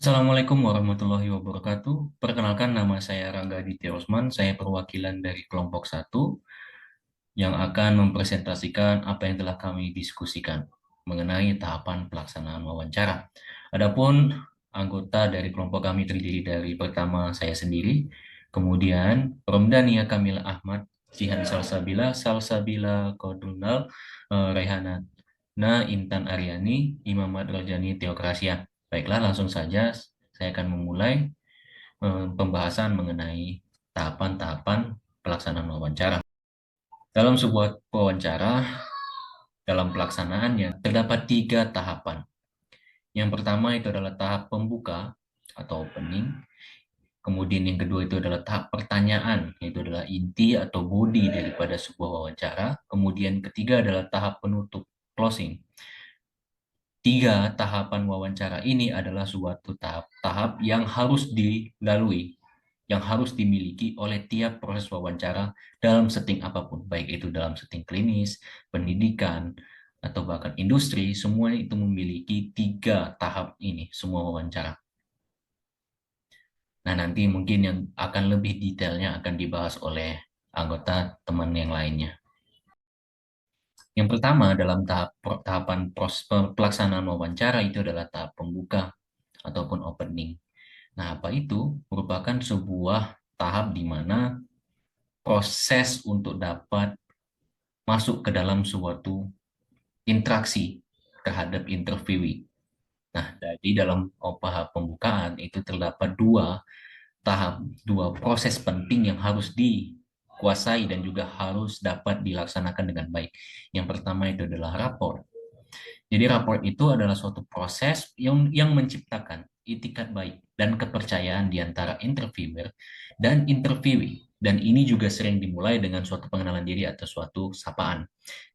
Assalamualaikum warahmatullahi wabarakatuh. Perkenalkan, nama saya Rangga Aditya Rosman. Saya perwakilan dari kelompok satu yang akan mempresentasikan apa yang telah kami diskusikan mengenai tahapan pelaksanaan wawancara. Adapun anggota dari kelompok kami terdiri dari pertama saya sendiri, kemudian Romdania Kamila Ahmad, Jihan Salsabila Kodunal, Rehana Intan Aryani, Imamat Rojani Teokrasia. Baiklah, langsung saja saya akan memulai pembahasan mengenai tahapan-tahapan pelaksanaan wawancara. Dalam sebuah wawancara, dalam pelaksanaannya terdapat 3 tahapan. Yang pertama itu adalah tahap pembuka atau opening. Kemudian yang kedua itu adalah tahap pertanyaan, yaitu adalah inti atau body daripada sebuah wawancara. Kemudian ketiga adalah tahap penutup, closing. 3 tahapan wawancara ini adalah suatu tahap yang harus dilalui, yang harus dimiliki oleh tiap proses wawancara dalam setting apapun, baik itu dalam setting klinis, pendidikan, atau bahkan industri, semuanya itu memiliki 3 tahap ini, semua wawancara. Nah, nanti mungkin yang akan lebih detailnya akan dibahas oleh anggota teman yang lainnya. Yang pertama dalam tahapan pelaksanaan wawancara itu adalah tahap pembuka ataupun opening. Nah, apa itu? Merupakan sebuah tahap di mana proses untuk dapat masuk ke dalam suatu interaksi terhadap interviewee. Nah, jadi dalam tahap pembukaan itu terdapat 2 tahap, 2 proses penting yang harus dikuasai dan juga harus dapat dilaksanakan dengan baik. Yang pertama itu adalah rapor. Jadi raport itu adalah suatu proses yang menciptakan itikat baik dan kepercayaan di antara interviewer dan interviewee. Dan ini juga sering dimulai dengan suatu pengenalan diri atau suatu sapaan.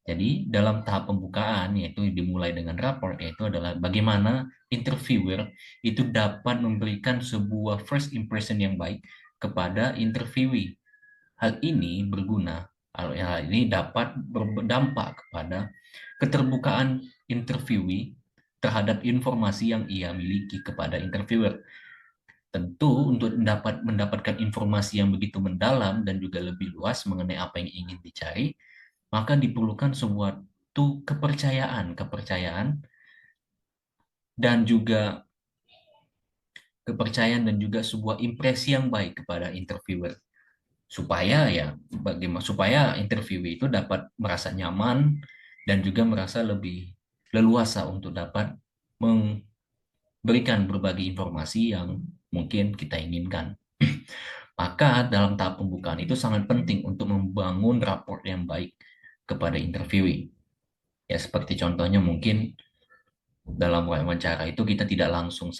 Jadi dalam tahap pembukaan yaitu dimulai dengan raport, yaitu adalah bagaimana interviewer itu dapat memberikan sebuah first impression yang baik kepada interviewee. Hal ini berguna, hal ini dapat berdampak kepada keterbukaan interviewee terhadap informasi yang ia miliki kepada interviewer. Tentu untuk mendapatkan informasi yang begitu mendalam dan juga lebih luas mengenai apa yang ingin dicari, maka diperlukan suatu kepercayaan dan juga sebuah impresi yang baik kepada interviewer, supaya interviewee itu dapat merasa nyaman dan juga merasa lebih leluasa untuk dapat memberikan berbagai informasi yang mungkin kita inginkan. Maka dalam tahap pembukaan itu sangat penting untuk membangun raport yang baik kepada interviewee. Ya, seperti contohnya mungkin dalam wawancara itu kita tidak langsung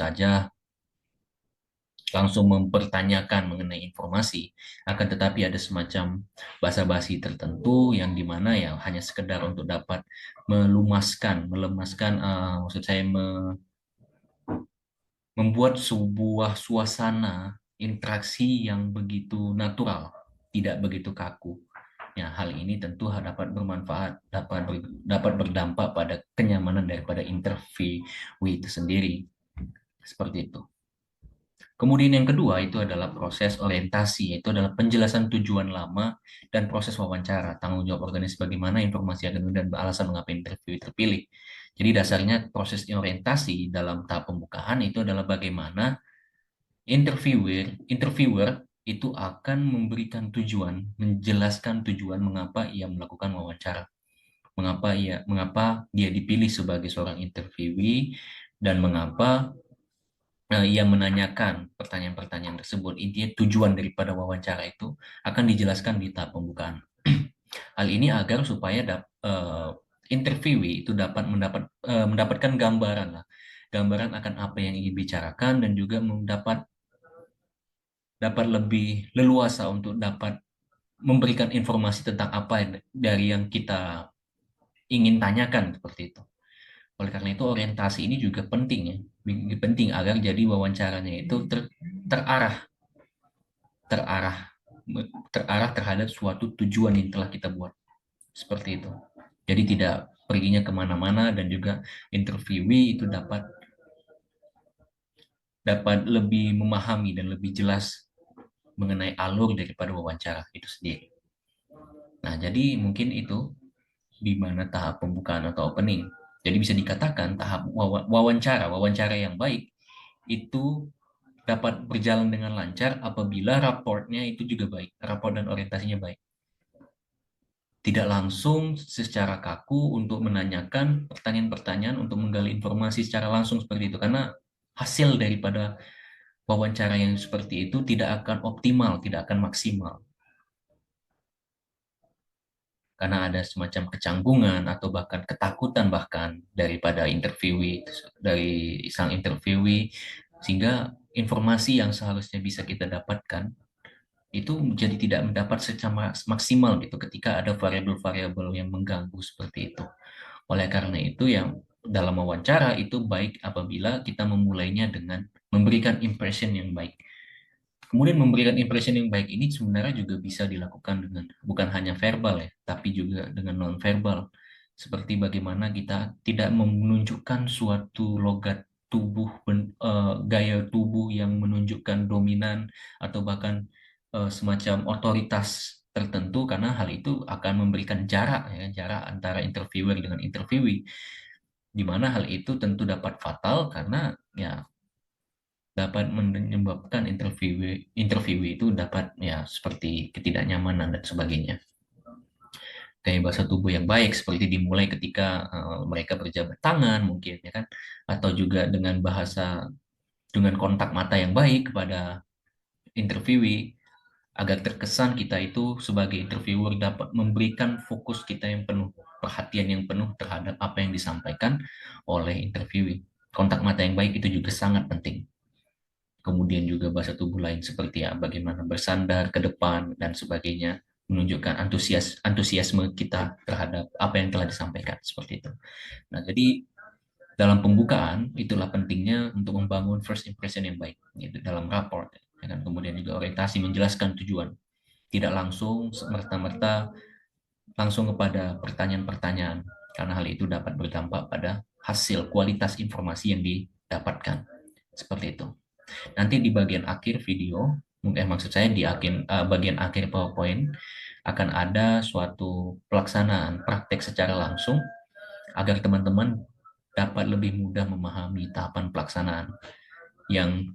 mempertanyakan mengenai informasi, akan tetapi ada semacam basa-basi tertentu yang dimana ya hanya sekedar untuk dapat melemaskan, maksud saya membuat sebuah suasana interaksi yang begitu natural, tidak begitu kaku. Ya, hal ini tentu dapat bermanfaat, dapat berdampak pada kenyamanan daripada interview itu sendiri. Seperti itu. Kemudian yang kedua itu adalah proses orientasi, yaitu adalah penjelasan tujuan lama dan proses wawancara, tanggung jawab organisasi bagaimana informasi akan dan alasan mengapa interview terpilih. Jadi dasarnya proses orientasi dalam tahap pembukaan itu adalah bagaimana interviewer itu akan memberikan tujuan, menjelaskan tujuan mengapa ia melakukan wawancara, mengapa dia dipilih sebagai seorang interviewee, dan mengapa ia menanyakan pertanyaan-pertanyaan tersebut. Intinya tujuan daripada wawancara itu akan dijelaskan di tahap pembukaan. Hal ini agar supaya interviewee itu dapat mendapatkan gambaran akan apa yang ingin dibicarakan, dan juga dapat lebih leluasa untuk dapat memberikan informasi tentang apa dari yang kita ingin tanyakan, seperti itu. Oleh karena itu orientasi ini juga penting ya, penting agar jadi wawancaranya itu terarah terarah terarah terhadap suatu tujuan yang telah kita buat, seperti itu. Jadi tidak perginya kemana-mana, dan juga interviewee itu dapat dapat lebih memahami dan lebih jelas mengenai alur daripada wawancara itu sendiri. Nah, jadi mungkin itu di mana tahap pembukaan atau opening. Jadi bisa dikatakan tahap wawancara yang baik itu dapat berjalan dengan lancar apabila raportnya itu juga baik, raport dan orientasinya baik. Tidak langsung secara kaku untuk menanyakan pertanyaan-pertanyaan untuk menggali informasi secara langsung seperti itu. Karena hasil daripada wawancara yang seperti itu tidak akan optimal, tidak akan maksimal. Karena ada semacam kecanggungan atau bahkan ketakutan bahkan daripada interviewee, dari sang interviewee, sehingga informasi yang seharusnya bisa kita dapatkan itu menjadi tidak mendapat secara maksimal gitu ketika ada variabel-variabel yang mengganggu seperti itu. Oleh karena itu yang dalam wawancara itu baik apabila kita memulainya dengan memberikan impression yang baik. Kemudian memberikan impression yang baik ini sebenarnya juga bisa dilakukan dengan bukan hanya verbal ya, tapi juga dengan non-verbal. Seperti bagaimana kita tidak menunjukkan suatu logat tubuh, gaya tubuh yang menunjukkan dominan atau bahkan semacam otoritas tertentu karena hal itu akan memberikan jarak ya, jarak antara interviewer dengan interviewee, di mana hal itu tentu dapat fatal karena ya dapat menyebabkan interview itu dapat ya seperti ketidaknyamanan dan sebagainya. Gaya bahasa tubuh yang baik seperti dimulai ketika mereka berjabat tangan mungkin ya kan, atau juga dengan bahasa dengan kontak mata yang baik kepada interviewee agar terkesan kita itu sebagai interviewer dapat memberikan fokus kita yang penuh, perhatian yang penuh terhadap apa yang disampaikan oleh interviewee. Kontak mata yang baik itu juga sangat penting. Kemudian juga bahasa tubuh lain seperti ya bagaimana bersandar ke depan dan sebagainya menunjukkan antusiasme kita terhadap apa yang telah disampaikan seperti itu. Nah, jadi dalam pembukaan itulah pentingnya untuk membangun first impression yang baik gitu, dalam raport ya kan? Kemudian juga orientasi menjelaskan tujuan, tidak langsung merta-merta langsung kepada pertanyaan-pertanyaan karena hal itu dapat berdampak pada hasil kualitas informasi yang didapatkan seperti itu. Nanti di bagian akhir video, maksud saya di bagian akhir PowerPoint akan ada suatu pelaksanaan praktek secara langsung agar teman-teman dapat lebih mudah memahami tahapan pelaksanaan yang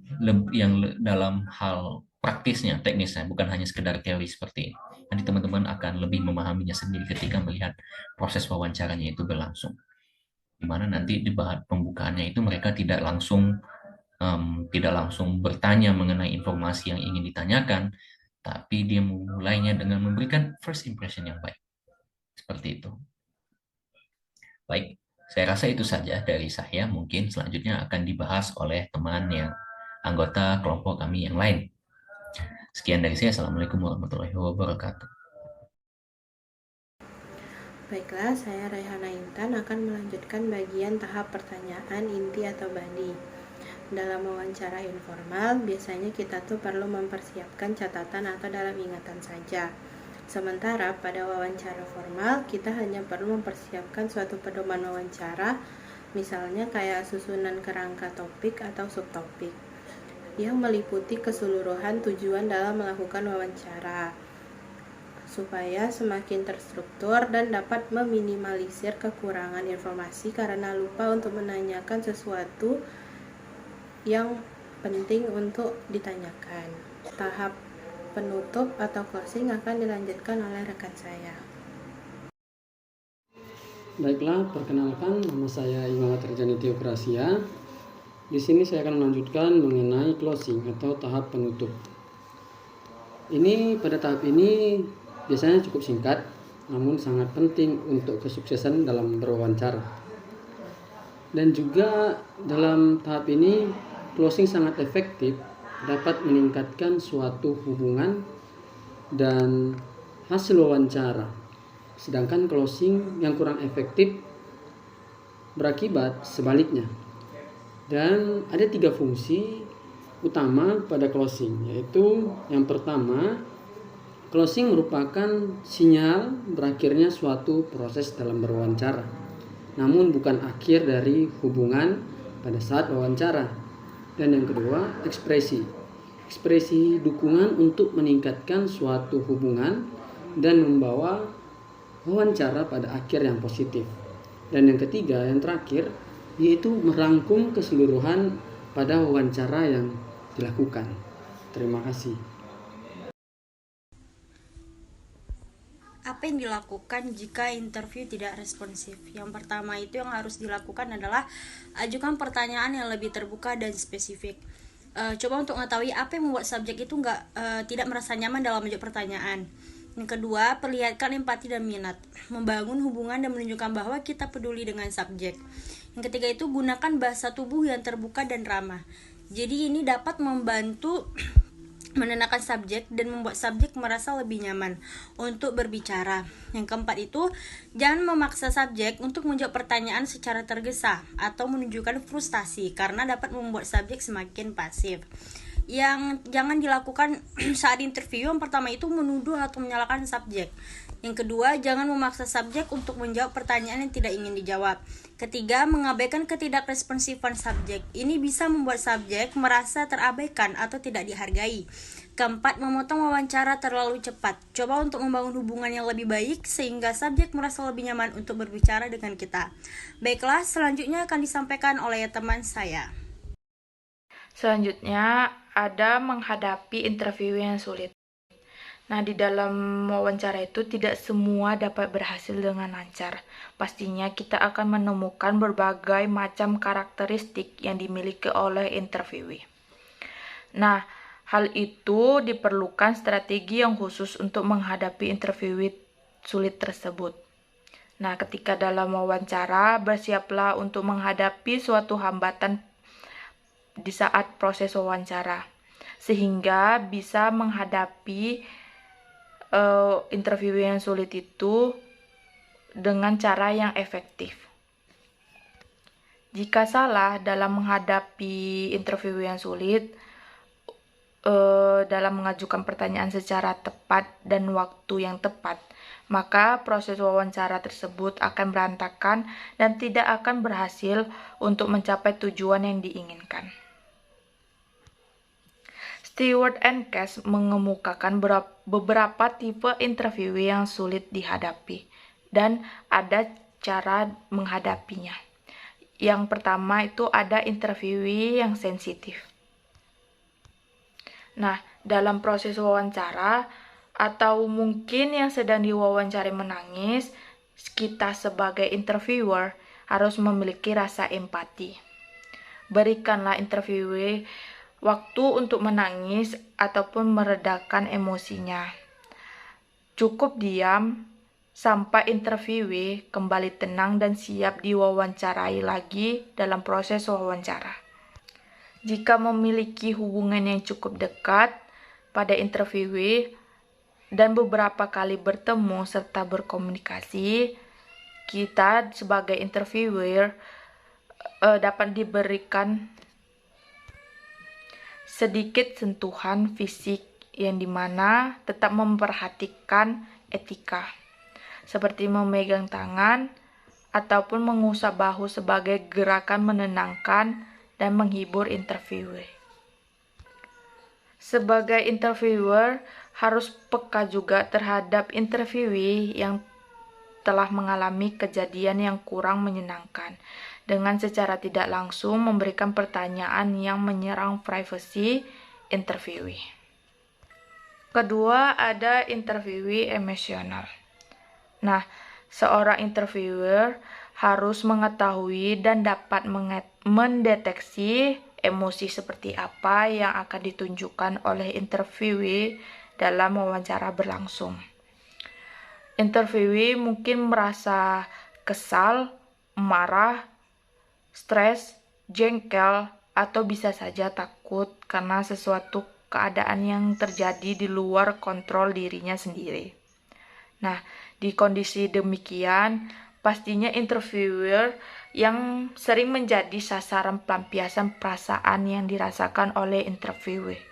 dalam hal praktisnya, teknisnya, bukan hanya sekedar teori seperti ini. Nanti teman-teman akan lebih memahaminya sendiri ketika melihat proses wawancaranya itu berlangsung. Di mana nanti di bahan pembukaannya itu mereka tidak langsung bertanya mengenai informasi yang ingin ditanyakan, tapi dia memulainya dengan memberikan first impression yang baik. Seperti itu. Baik, saya rasa itu saja dari saya. Mungkin selanjutnya akan dibahas oleh teman yang anggota kelompok kami yang lain. Sekian dari saya. Assalamualaikum warahmatullahi wabarakatuh. Baiklah, saya Raihana Intan akan melanjutkan bagian tahap pertanyaan inti atau body. Dalam wawancara informal, biasanya kita tuh perlu mempersiapkan catatan atau dalam ingatan saja. Sementara pada wawancara formal, kita hanya perlu mempersiapkan suatu pedoman wawancara, misalnya kayak susunan kerangka topik atau subtopik, yang meliputi keseluruhan tujuan dalam melakukan wawancara, supaya semakin terstruktur dan dapat meminimalisir kekurangan informasi karena lupa untuk menanyakan sesuatu yang penting untuk ditanyakan. Tahap penutup atau closing akan dilanjutkan oleh rekan saya. Baiklah, perkenalkan, nama saya Imam Terjani Teokrasia. Di sini saya akan melanjutkan mengenai closing atau tahap penutup. Pada tahap ini biasanya cukup singkat, namun sangat penting untuk kesuksesan dalam berwawancara. Dan juga dalam tahap ini closing sangat efektif, dapat meningkatkan suatu hubungan dan hasil wawancara. Sedangkan closing yang kurang efektif berakibat sebaliknya. Dan ada 3 fungsi utama pada closing, yaitu yang pertama, closing merupakan sinyal berakhirnya suatu proses dalam berwawancara, namun bukan akhir dari hubungan pada saat wawancara. Dan yang kedua, ekspresi. Ekspresi dukungan untuk meningkatkan suatu hubungan dan membawa wawancara pada akhir yang positif. Dan yang ketiga, yang terakhir, yaitu merangkum keseluruhan pada wawancara yang dilakukan. Terima kasih. Apa yang dilakukan jika interview tidak responsif? Yang pertama itu yang harus dilakukan adalah ajukan pertanyaan yang lebih terbuka dan spesifik. Coba untuk mengetahui apa yang membuat subjek itu tidak merasa nyaman dalam menjawab pertanyaan. Yang kedua, perlihatkan empati dan minat, membangun hubungan dan menunjukkan bahwa kita peduli dengan subjek. Yang ketiga itu gunakan bahasa tubuh yang terbuka dan ramah. Jadi ini dapat membantu menenangkan subjek dan membuat subjek merasa lebih nyaman untuk berbicara. Yang keempat itu, jangan memaksa subjek untuk menjawab pertanyaan secara tergesa atau menunjukkan frustasi karena dapat membuat subjek semakin pasif. Yang jangan dilakukan saat interview, yang pertama itu menuduh atau menyalahkan subjek. Yang kedua, jangan memaksa subjek untuk menjawab pertanyaan yang tidak ingin dijawab. Ketiga, mengabaikan ketidakresponsifan subjek. Ini bisa membuat subjek merasa terabaikan atau tidak dihargai. Keempat, memotong wawancara terlalu cepat. Coba untuk membangun hubungan yang lebih baik sehingga subjek merasa lebih nyaman untuk berbicara dengan kita. Baiklah, selanjutnya akan disampaikan oleh teman saya. Selanjutnya ada menghadapi interview yang sulit. Nah, di dalam wawancara itu tidak semua dapat berhasil dengan lancar. Pastinya kita akan menemukan berbagai macam karakteristik yang dimiliki oleh interviewee. Nah, hal itu diperlukan strategi yang khusus untuk menghadapi interviewee sulit tersebut. Nah, ketika dalam wawancara, bersiaplah untuk menghadapi suatu hambatan di saat proses wawancara, sehingga bisa menghadapi interview yang sulit itu dengan cara yang efektif. Jika salah dalam menghadapi interview yang sulit, dalam mengajukan pertanyaan secara tepat dan waktu yang tepat, maka proses wawancara tersebut akan berantakan dan tidak akan berhasil untuk mencapai tujuan yang diinginkan. Stewart and Cash mengemukakan beberapa tipe interview yang sulit dihadapi dan ada cara menghadapinya. Yang pertama itu ada interviewee yang sensitif. Nah, dalam proses wawancara atau mungkin yang sedang diwawancari menangis, kita sebagai interviewer harus memiliki rasa empati. Berikanlah interviewee waktu untuk menangis ataupun meredakan emosinya. Cukup diam sampai interviewee kembali tenang dan siap diwawancarai lagi dalam proses wawancara. Jika memiliki hubungan yang cukup dekat pada interviewee dan beberapa kali bertemu serta berkomunikasi, kita sebagai interviewer dapat diberikan sedikit sentuhan fisik yang dimana tetap memperhatikan etika, seperti memegang tangan ataupun mengusap bahu sebagai gerakan menenangkan dan menghibur interviewer. Sebagai interviewer harus peka juga terhadap interviewee yang telah mengalami kejadian yang kurang menyenangkan, dengan secara tidak langsung memberikan pertanyaan yang menyerang privasi interviewee. Kedua, ada interviewee emosional. Nah, seorang interviewer harus mengetahui dan dapat mendeteksi emosi seperti apa yang akan ditunjukkan oleh interviewee dalam wawancara berlangsung. Interviewee mungkin merasa kesal, marah, stres, jengkel, atau bisa saja takut karena sesuatu keadaan yang terjadi di luar kontrol dirinya sendiri. Nah, di kondisi demikian, pastinya interviewer yang sering menjadi sasaran pelampiasan perasaan yang dirasakan oleh interviewee.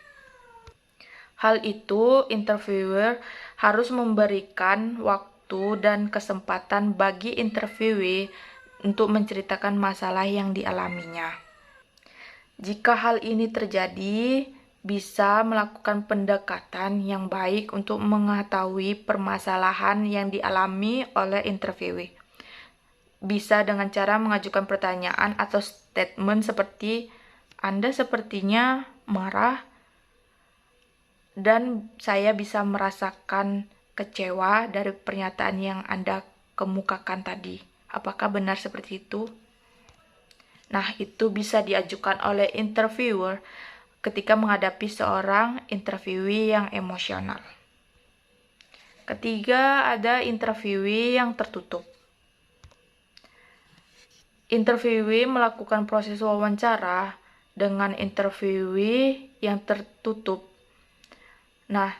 Hal itu, interviewer harus memberikan waktu dan kesempatan bagi interviewee untuk menceritakan masalah yang dialaminya. Jika hal ini terjadi, bisa melakukan pendekatan yang baik untuk mengetahui permasalahan yang dialami oleh interviewee. Bisa dengan cara mengajukan pertanyaan atau statement seperti, "Anda sepertinya marah, dan saya bisa merasakan kecewa dari pernyataan yang Anda kemukakan tadi. Apakah benar seperti itu?" Nah, itu bisa diajukan oleh interviewer ketika menghadapi seorang interviewee yang emosional. Ketiga, ada interviewee yang tertutup. Interviewee melakukan proses wawancara dengan interviewee yang tertutup. Nah,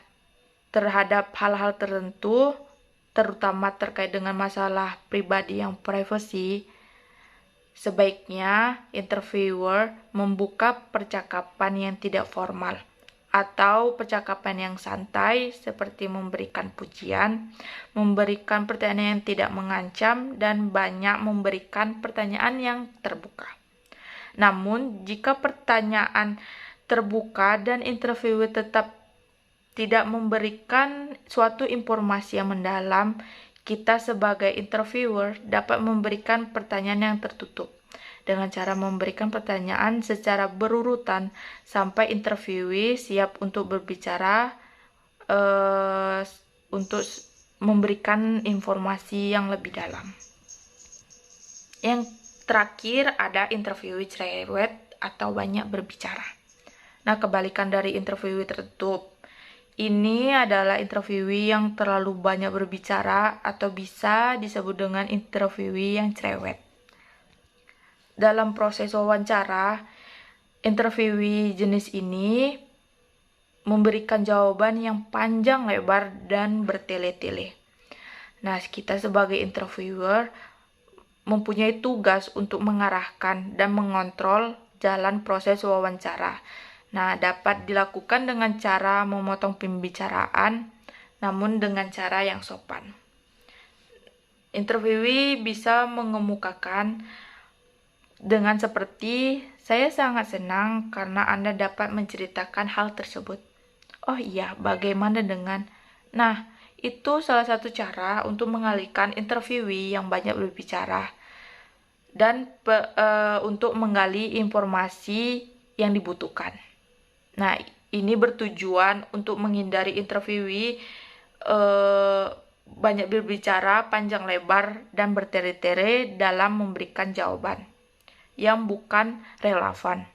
terhadap hal-hal tertentu, terutama terkait dengan masalah pribadi yang privacy, sebaiknya interviewer membuka percakapan yang tidak formal atau percakapan yang santai seperti memberikan pujian, memberikan pertanyaan yang tidak mengancam, dan banyak memberikan pertanyaan yang terbuka. Namun, jika pertanyaan terbuka dan interviewer tetap tidak memberikan suatu informasi yang mendalam, kita sebagai interviewer dapat memberikan pertanyaan yang tertutup dengan cara memberikan pertanyaan secara berurutan sampai interviewee siap untuk berbicara untuk memberikan informasi yang lebih dalam. Yang terakhir ada interviewee cerewet atau banyak berbicara. Nah, kebalikan dari interviewee tertutup. Ini adalah interviewee yang terlalu banyak berbicara atau bisa disebut dengan interviewee yang cerewet. Dalam proses wawancara, interviewee jenis ini memberikan jawaban yang panjang lebar dan bertele-tele. Nah, kita sebagai interviewer mempunyai tugas untuk mengarahkan dan mengontrol jalan proses wawancara. Nah, dapat dilakukan dengan cara memotong pembicaraan, namun dengan cara yang sopan. Interviewee bisa mengemukakan dengan seperti, "Saya sangat senang karena Anda dapat menceritakan hal tersebut. Oh iya, bagaimana dengan..." Nah, itu salah satu cara untuk mengalihkan interviewee yang banyak berbicara dan untuk menggali informasi yang dibutuhkan. Nah, ini bertujuan untuk menghindari interviewee banyak berbicara panjang lebar dan bertele-tele dalam memberikan jawaban yang bukan relevan.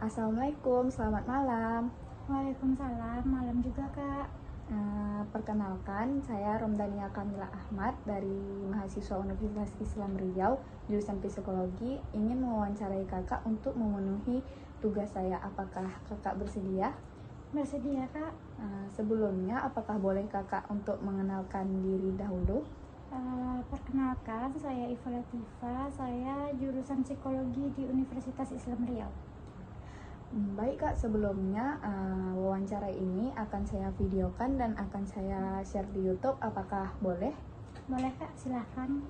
Assalamualaikum, selamat malam. Waalaikumsalam, malam juga Kak. Perkenalkan, saya Romdania Kamila Ahmad dari mahasiswa Universitas Islam Riau, jurusan Psikologi, ingin mewawancarai Kakak untuk memenuhi tugas saya. Apakah Kakak bersedia? Bersedia Kak. Sebelumnya, apakah boleh Kakak untuk mengenalkan diri dahulu? Perkenalkan, saya Iva Latifa, saya jurusan Psikologi di Universitas Islam Riau. Baik Kak, sebelumnya wawancara ini akan saya videokan dan akan saya share di YouTube. Apakah boleh? Boleh Kak, silahkan.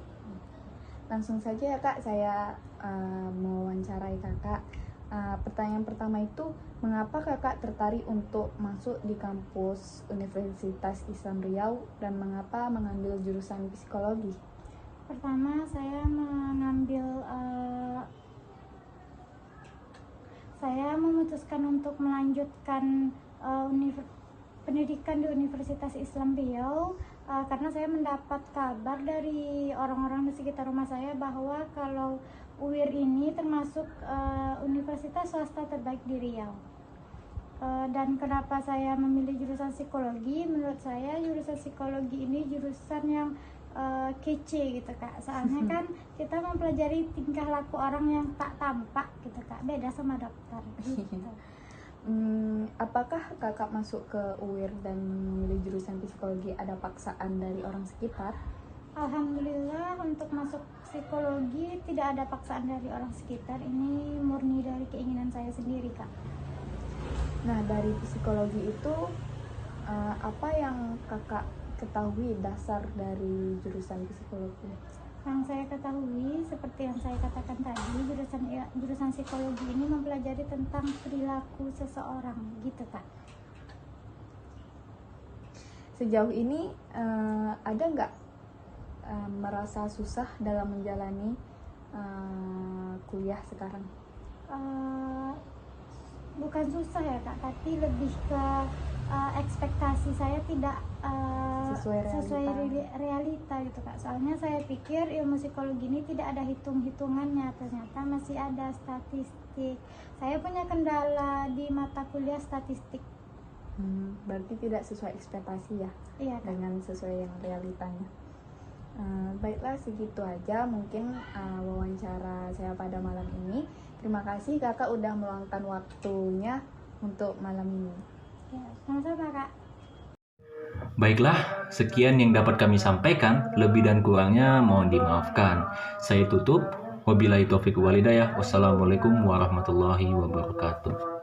Langsung saja ya Kak, saya mewawancarai Kakak. Pertanyaan pertama itu, mengapa Kakak tertarik untuk masuk di kampus Universitas Islam Riau dan mengapa mengambil jurusan psikologi? Pertama, saya memutuskan untuk melanjutkan pendidikan di Universitas Islam Riau karena saya mendapat kabar dari orang-orang di sekitar rumah saya bahwa kalau UIR ini termasuk universitas swasta terbaik di Riau. Dan kenapa saya memilih jurusan psikologi? Menurut saya jurusan psikologi ini jurusan yang kece gitu Kak, soalnya kan kita mempelajari tingkah laku orang yang tak tampak gitu Kak, beda sama dokter gitu. Apakah Kakak masuk ke UIR dan memilih jurusan psikologi ada paksaan dari orang sekitar? Alhamdulillah, untuk masuk psikologi tidak ada paksaan dari orang sekitar, ini murni dari keinginan saya sendiri Kak. Nah, dari psikologi itu apa yang Kakak ketahui dasar dari jurusan psikologi? Yang saya ketahui, seperti yang saya katakan tadi, jurusan psikologi ini mempelajari tentang perilaku seseorang, gitu Kak. Sejauh ini ada nggak merasa susah dalam menjalani kuliah sekarang? Bukan susah ya Kak, tapi lebih ke ekspektasi saya tidak Sesuai realita gitu Kak. Soalnya saya pikir ilmu psikologi ini tidak ada hitung-hitungannya, ternyata masih ada statistik. Saya punya kendala di mata kuliah statistik. Berarti tidak sesuai ekspektasi ya? Iya Kak. Dengan sesuai yang realitanya. Baiklah, segitu aja mungkin wawancara saya pada malam ini. Terima kasih Kakak udah meluangkan waktunya untuk malam ini. Ya, sama-sama Kak. Baiklah, sekian yang dapat kami sampaikan. Lebih dan kurangnya mohon dimaafkan. Saya tutup. Wabillahi taufiq wal hidayah. Wassalamualaikum warahmatullahi wabarakatuh.